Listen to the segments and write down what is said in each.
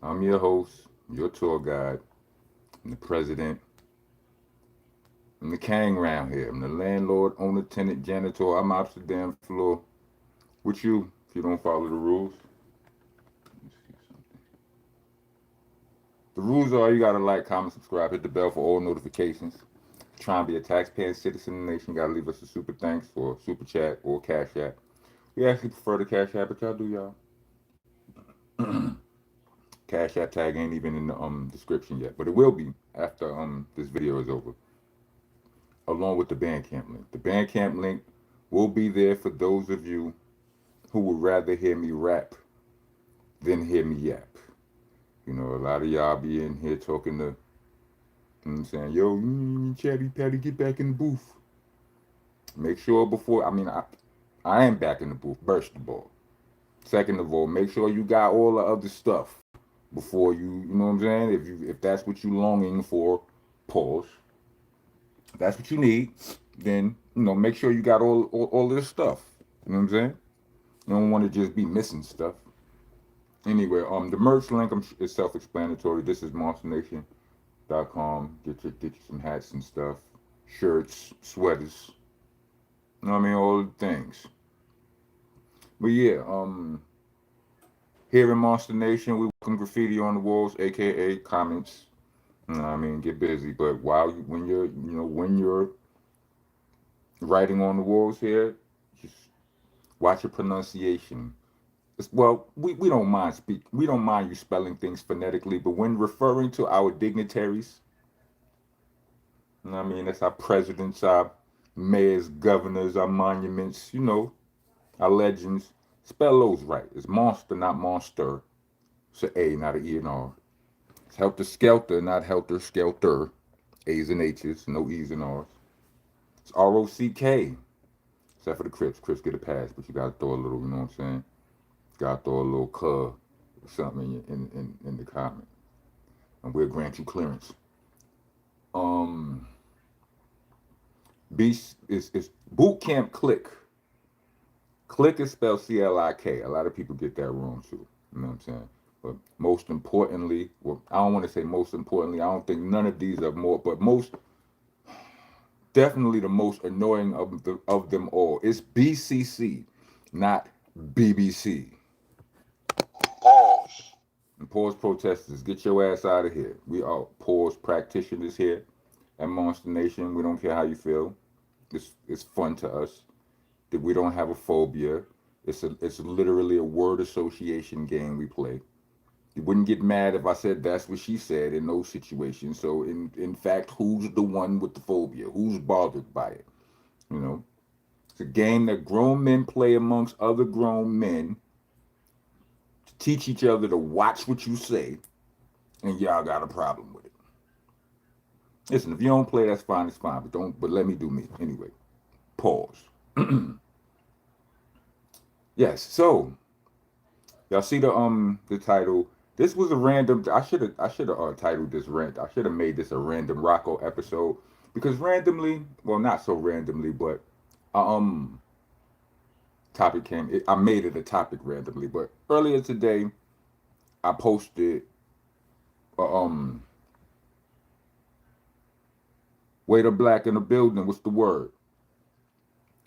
I'm your host, your tour guide, I'm the president, I'm the king round here. I'm the landlord, owner, tenant, janitor. I'm out the damn floor with you if you don't follow the rules. The rules are you gotta like, comment, subscribe, hit the bell for all notifications. Try and be a taxpaying citizen in the nation, gotta leave us a super thanks or super chat or cash app. We actually prefer the cash app, but y'all do y'all. Cash app tag ain't even in the description yet, but it will be after this video is over, along with the Bandcamp link. The Bandcamp link will be there for those of you who would rather hear me rap than hear me yap. You know, a lot of y'all be in here talking to, you know what I'm saying, yo, chatty patty, get back in the booth. Make sure before, I am back in the booth, burst the ball. Second of all, make sure you got all the other stuff before you know what I'm saying? If that's what you longing for, pause. If that's what you need, then, make sure you got all of this stuff. You know what I'm saying? You don't want to just be missing stuff. Anyway, the merch link is self-explanatory. This is monsternation.com. Get you some hats and stuff, shirts, sweaters. You know what I mean? All the things. But yeah, here in Monster Nation, we welcome graffiti on the walls, aka comments. You know what I mean? Get busy. But when you're writing on the walls here, just watch your pronunciation. Well, we don't mind we don't mind you spelling things phonetically, but when referring to our dignitaries, you know what I mean, that's our presidents, our mayors, governors, our monuments, our legends. Spell those right. It's monster, not monster. It's an A, not an E and R. It's helter skelter, not helter skelter. A's and H's, no E's and R's. It's ROCK. Except for the Crips. Crips get a pass, but you gotta throw a little, you know what I'm saying? Gotta throw a little or something in the comment. And we'll grant you clearance. Um Beast is boot camp click. Click is spelled CLIK. A lot of people get that wrong too. You know what I'm saying? But most importantly, well, I don't want to say most importantly, I don't think none of these are more, but most definitely the most annoying of them all. It's BCC, not BBC. Pause. And pause protesters, get your ass out of here. We are pause practitioners here at Monster Nation. We don't care how you feel. It's fun to us. That we don't have a phobia. It's literally a word association game we play. You wouldn't get mad if I said that's what she said in those situations. So in fact, who's the one with the phobia? Who's bothered by it? You know, it's a game that grown men play amongst other grown men to teach each other to watch what you say, and y'all got a problem with it. Listen, if you don't play, that's fine. It's fine, but don't. But let me do me anyway. Pause. Yes. So y'all see the title. This was a random. I should have titled this rant. I should have made this a random Rocco episode because randomly, well, not so randomly, but um topic came. I made it a topic randomly, but earlier today I posted uh, um Waiter Black in the building. What's the word?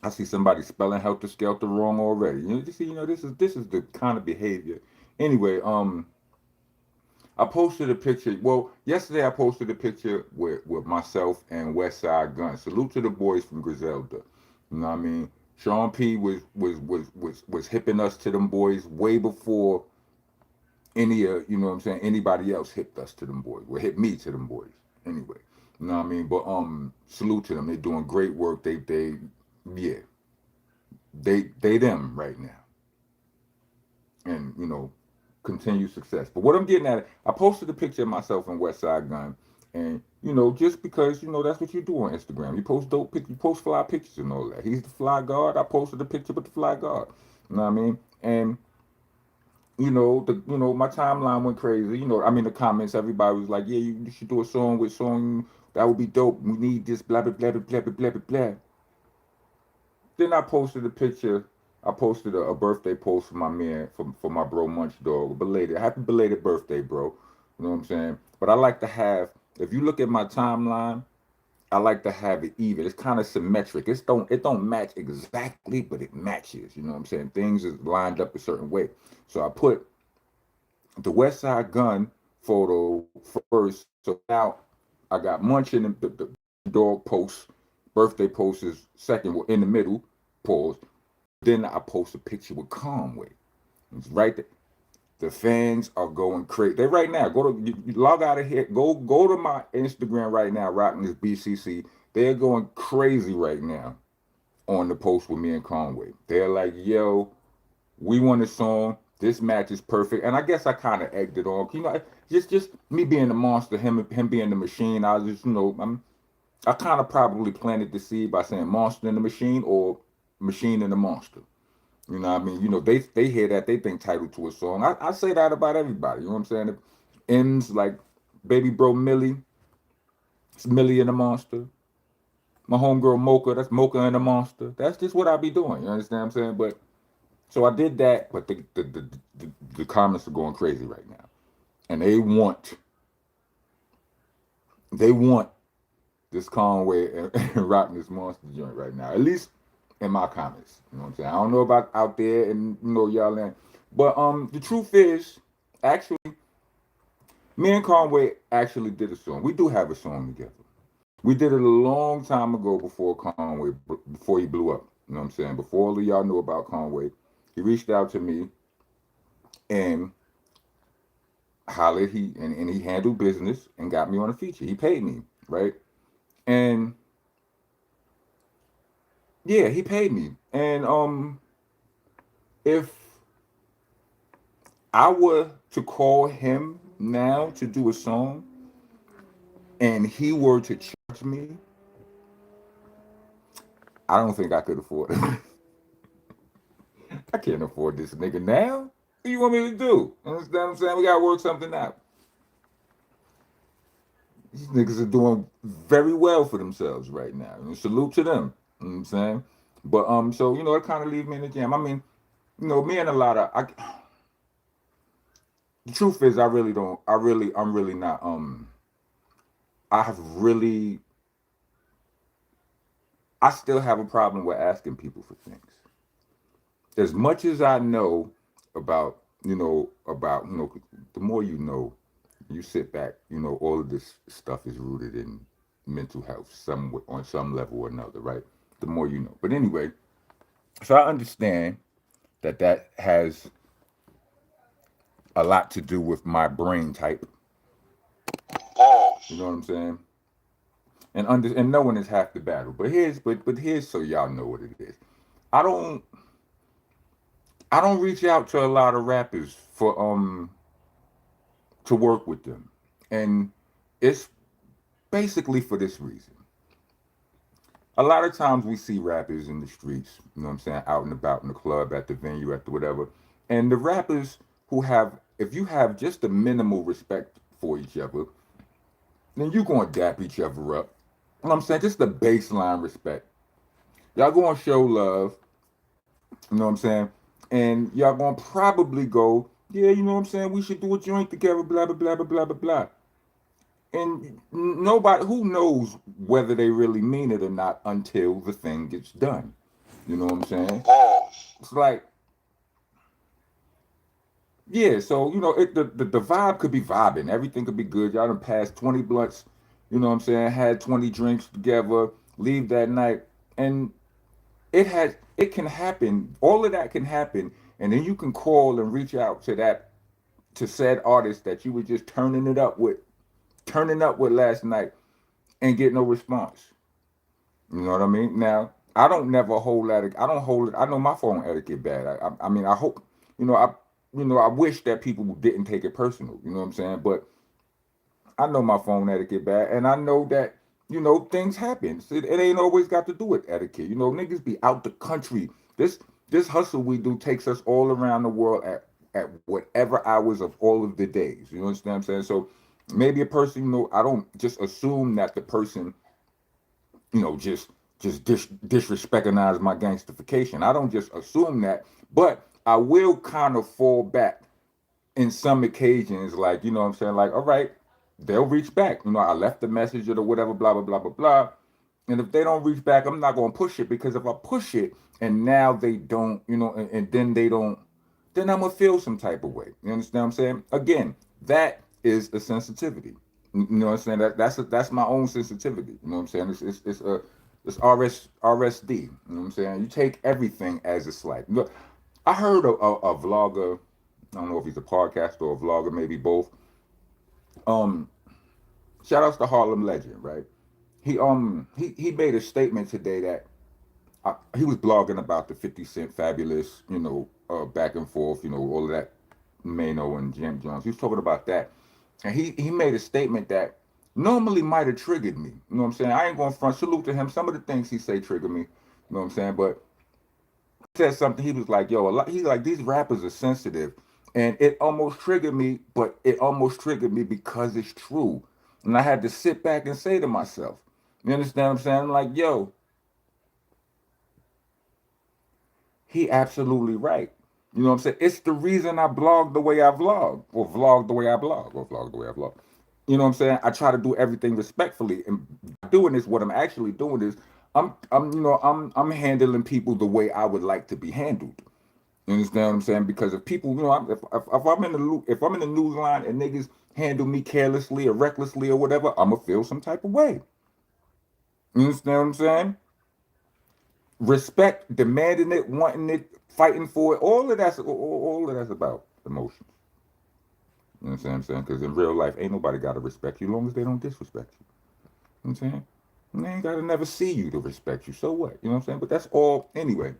I see somebody spelling helter skelter wrong already. You see, this is the kind of behavior. Anyway, I posted a picture. Well, yesterday I posted a picture with myself and West Side Gun. Salute to the boys from Griselda. You know what I mean? Sean P was hipping us to them boys way before any you know what I'm saying, anybody else hipped us to them boys. Well, hit me to them boys. Anyway. You know what I mean? But salute to them. They're doing great work. They yeah. They them right now. And continue success. But what I'm getting at, I posted a picture of myself in West Side Gun, and just because that's what you do on Instagram, you post dope pic, you post fly pictures and all that. He's the fly guard. I posted a picture with the fly guard. You know what I mean? And my timeline went crazy. The comments, everybody was like, "Yeah, you should do a song with song that would be dope. We need this blah blah blah blah blah blah blah blah." Then I posted a picture I posted a birthday post for my man, for my bro Munch Dog. Belated, happy belated birthday, bro. You know what I'm saying? But I like to have, if you look at my timeline, I like to have it even. It's kind of symmetric. It don't match exactly, but it matches. You know what I'm saying? Things is lined up a certain way. So I put the West Side Gun photo first. So now I got Munch in the dog post, birthday post is second in the middle, pause. Then I post a picture with Conway. It's right there. The fans are going crazy. They right now. You log out of here. Go to my Instagram right now, rocking this BCC. They're going crazy right now on the post with me and Conway. They're like, yo, we want a song. This match is perfect. And I guess I kind of egged it on. You know, just me being the monster, him being the machine. I was just, I kind of probably planted the seed by saying monster in the machine or machine in the monster. You know what I mean? You know, they hear that, they think title to a song. I say that about everybody. You know what I'm saying? It ends like baby bro Millie, it's Millie and the monster. My homegirl Mocha, that's Mocha and the monster. That's just what I be doing. You understand what I'm saying? But so I did that, but the comments are going crazy right now. And they want this Conway and rocking this monster joint right now. At least in my comments. You know what I'm saying? I don't know about out there and y'all in. But the truth is, actually, me and Conway actually did a song. We do have a song together. We did it a long time ago before he blew up. You know what I'm saying? Before all of y'all knew about Conway, he reached out to me and hollered and he handled business and got me on a feature. He paid me, right? And yeah, he paid me. And if I were to call him now to do a song and he were to charge me, I don't think I could afford it. I can't afford this nigga now. What do you want me to do? You understand what I'm saying? We gotta work something out. These niggas are doing very well for themselves right now. And salute to them. You know what I'm saying? But so it kind of leaves me in the jam. I mean, me and a lot of the truth is I really don't I'm really not I have really I still have a problem with asking people for things. As much as I know about, the more you sit back, all of this stuff is rooted in mental health on some level or another, right? The more you know. But anyway, so I understand that has a lot to do with my brain type. You know what I'm saying? And knowing is half the battle. But here's so y'all know what it is. I don't I don't reach out to a lot of rappers for to work with them. And it's basically for this reason. A lot of times we see rappers in the streets, you know what I'm saying, out and about in the club, at the venue, at the whatever. And the rappers who have, if you have just a minimal respect for each other, then you gonna dap each other up. You know what I'm saying? Just the baseline respect. Y'all gonna show love, you know what I'm saying? And y'all gonna probably go, yeah, you know what I'm saying? We should do a joint together, blah, blah, blah, blah, blah, blah, blah. And nobody who knows whether they really mean it or not until the thing gets done. You know what I'm saying? It's like, yeah, so the vibe could be vibing. Everything could be good. Y'all done passed 20 blunts, you know what I'm saying, had 20 drinks together, leave that night. And it can happen. All of that can happen. And then you can call and reach out to said artist that you were just turning up with last night and get no response. You know what I mean? Now, I don't never hold that. I don't hold it. I know my phone etiquette bad. I mean, I hope, I wish that people didn't take it personal. You know what I'm saying? But I know my phone etiquette bad, and I know that things happen. It ain't always got to do with etiquette. Niggas be out the country. This hustle we do takes us all around the world at whatever hours of all of the days. You understand what I'm saying? So maybe a person, I don't just assume that the person, just just disrespectionize my gangstification. I don't just assume that, but I will kind of fall back in some occasions, like, you know what I'm saying? Like, all right, they'll reach back. You know, I left the message or whatever, blah, blah, blah, blah, blah. And if they don't reach back, I'm not going to push it, because if I push it and now they don't, you know, and then they don't, then I'm going to feel some type of way. You understand what I'm saying? Again, that is a sensitivity. You know what I'm saying? That's my own sensitivity. You know what I'm saying? It's RSD. You know what I'm saying? You take everything as a slight. Look, I heard a vlogger. I don't know if he's a podcaster or a vlogger, maybe both. Um, Shout outs to Harlem Legend, right? He made a statement today that he was blogging about the 50 Cent Fabulous, you know, back and forth, you know, all of that, Mano and Jim Jones. He was talking about that, and he made a statement that normally might have triggered me. You know what I'm saying? I ain't going to front. Salute to him. Some of the things he say trigger me. You know what I'm saying? But said something. He was like, "Yo, a lot." He's like, "These rappers are sensitive," and it almost triggered me. But it almost triggered me because it's true, and I had to sit back and say to myself, "You understand what I'm saying?" I'm like, "Yo, he absolutely right." You know what I'm saying? It's the reason I blog the way I vlog, or vlog the way I blog, or vlog the way I vlog. You know what I'm saying? I try to do everything respectfully, and doing this, what I'm actually doing is, I'm handling people the way I would like to be handled. You understand what I'm saying? Because if people, you know, if I'm in the if I'm in the news line and niggas handle me carelessly or recklessly or whatever, I'ma feel some type of way. You understand what I'm saying? Respect, demanding it, wanting it, fighting for it, all of that's about emotions. You know what I'm saying? Because in real life, ain't nobody gotta respect you as long as they don't disrespect you. You know what I'm saying? And they ain't gotta never see you to respect you. So what? You know what I'm saying? But that's all anyway.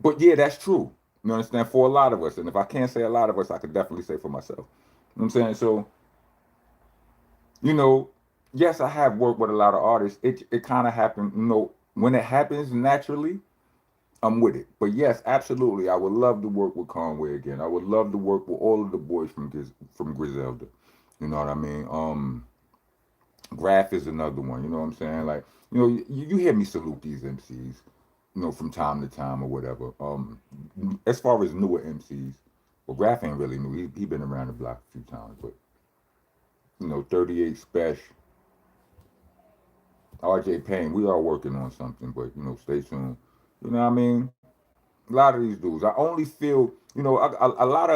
But yeah, that's true. You understand? For a lot of us. And if I can't say a lot of us, I could definitely say for myself. You know what I'm saying? So, you know, yes, I have worked with a lot of artists. It kind of happened, you know, when it happens naturally, I'm with it. But yes, absolutely, I would love to work with Conway again. I would love to work with all of the boys from Griselda. You know what I mean? Graph is another one. You know what I'm saying? Like, you know, you hear me salute these MCs, you know, from time to time or whatever. As far as newer MCs, well, Graph ain't really new. He been around the block a few times, but you know, 38 Special, RJ Payne, we are working on something, but you know, stay tuned. You know what I mean? A lot of these dudes, I only feel, you know, a lot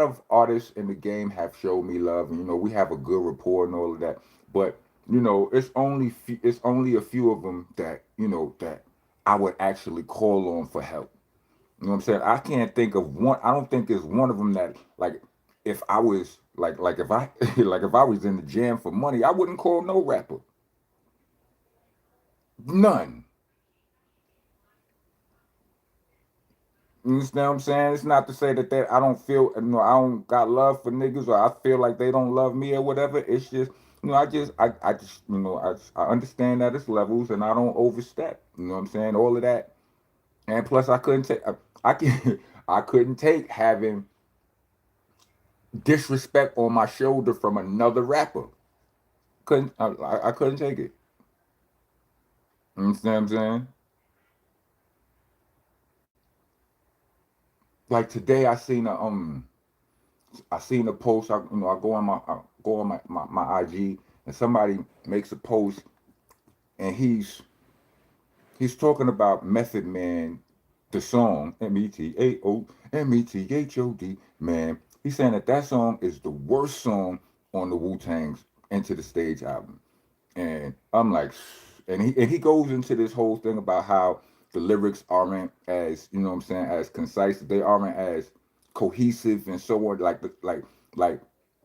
of artists in the game have showed me love, and you know, we have a good rapport and all of that. But you know, it's only a few of them that you know that I would actually call on for help. You know what I'm saying? I can't think of one. I don't think there's one of them that like if I was like if I like if I was in the jam for money, I wouldn't call no rapper. None. You understand what I'm saying? It's not to say that I don't feel, you know, I don't got love for niggas or I feel like they don't love me or whatever. It's just, you know, I just, you know, I understand that it's levels and I don't overstep. You know what I'm saying? All of that. And plus, I couldn't take, I can, I couldn't take having disrespect on my shoulder from another rapper. I couldn't take it. You understand what I'm saying? Like today, I seen a post. I go on my IG, and somebody makes a post, and he's talking about Method Man, the song Method man. He's saying that song is the worst song on the Wu Tang's Into the Stage album. And I'm like, and he goes into this whole thing about how the lyrics aren't as, you know what I'm saying, as concise. They aren't as cohesive and so on. Like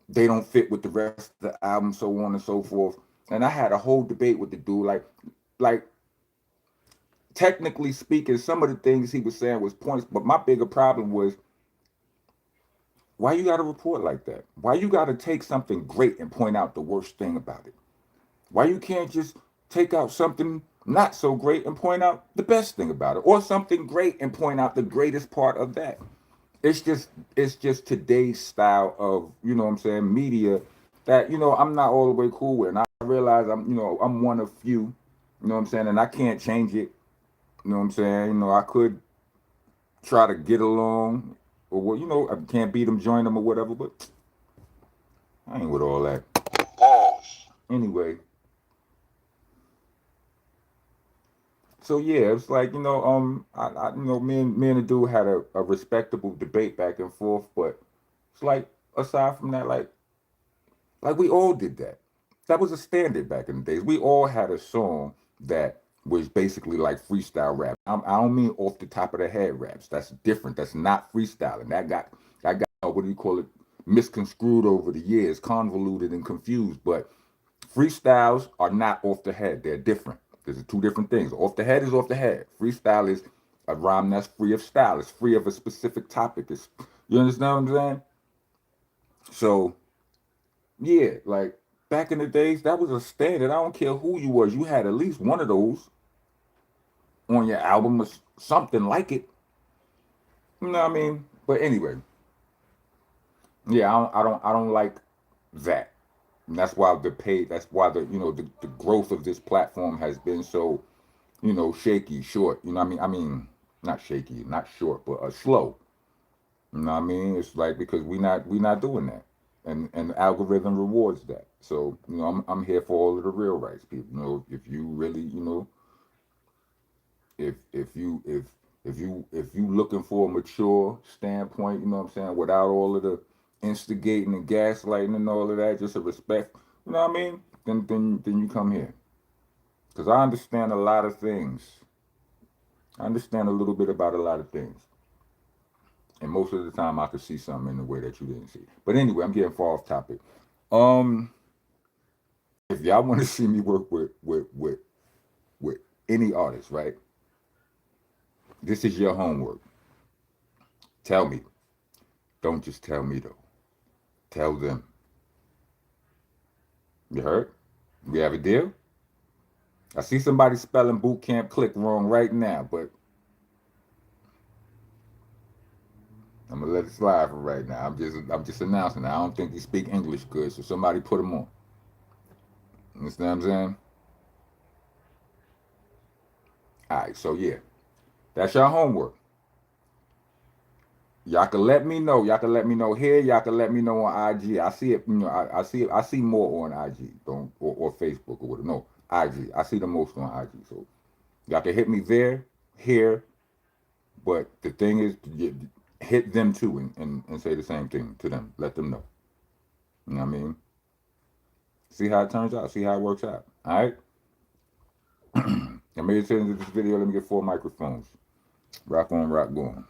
they don't fit with the rest of the album, so on and so forth. And I had a whole debate with the dude, like technically speaking, some of the things he was saying was points, but my bigger problem was why you got to report like that? Why you got to take something great and point out the worst thing about it? Why you can't just take out something not so great and point out the best thing about it, or something great and point out the greatest part of that? It's just today's style of, you know what I'm saying, media that, you know, I'm not all the way cool with. And I realize I'm one of few. You know what I'm saying? And I can't change it. You know what I'm saying? You know, I could try to get along, or what, you know, I can't beat them, join them, or whatever. But I ain't with all that. Anyway, so yeah, it's like, you know, you know, me and the dude had a respectable debate back and forth, but it's like aside from that, like we all did that. That was a standard back in the days. We all had a song that was basically like freestyle rap. I don't mean off the top of the head raps. That's different. That's not freestyling. That got what do you call it? Misconstrued over the years, convoluted and confused. But freestyles are not off the head. They're different. There's two different things. Off the head is off the head. Freestyle is a rhyme that's free of style. It's free of a specific topic. You understand what I'm saying? So yeah, like back in the days, that was a standard. I don't care who you was. You had at least one of those on your album or something like it. You know what I mean? But anyway, yeah, I don't like that. And that's why that's why the growth of this platform has been so, you know, shaky, short. You know what I mean, not shaky, not short, but slow. You know what I mean? It's like because we not doing that, and the algorithm rewards that. So you know, I'm here for all of the real rights people. You know, if you really, you know, if you looking for a mature standpoint, you know what I'm saying, without all of the instigating and gaslighting and all of that, just a respect. You know what I mean? Then you come here because I understand a lot of things. I understand a little bit about a lot of things. And most of the time, I could see something in the way that you didn't see. But anyway, I'm getting far off topic. Um, if y'all want to see me work with any artist, right? This is your homework. Tell me. Don't just tell me though. Tell them. You heard? We have a deal. I see somebody spelling boot camp click wrong right now, but I'm gonna let it slide for right now. I'm just announcing. I don't think he speak English good, so somebody put him on. You understand what I'm saying? All right. So yeah, that's your homework. Y'all can let me know. Y'all can let me know here. Y'all can let me know on IG. I see it. You know, I see it. I see more on IG, don't or Facebook or whatever. No, IG. I see the most on IG. So y'all can hit me there, here. But the thing is, hit them too and say the same thing to them. Let them know. You know what I mean? See how it turns out. See how it works out. All right. I made it to the end of this video. Let me get 4 microphones. Rock on, rock going.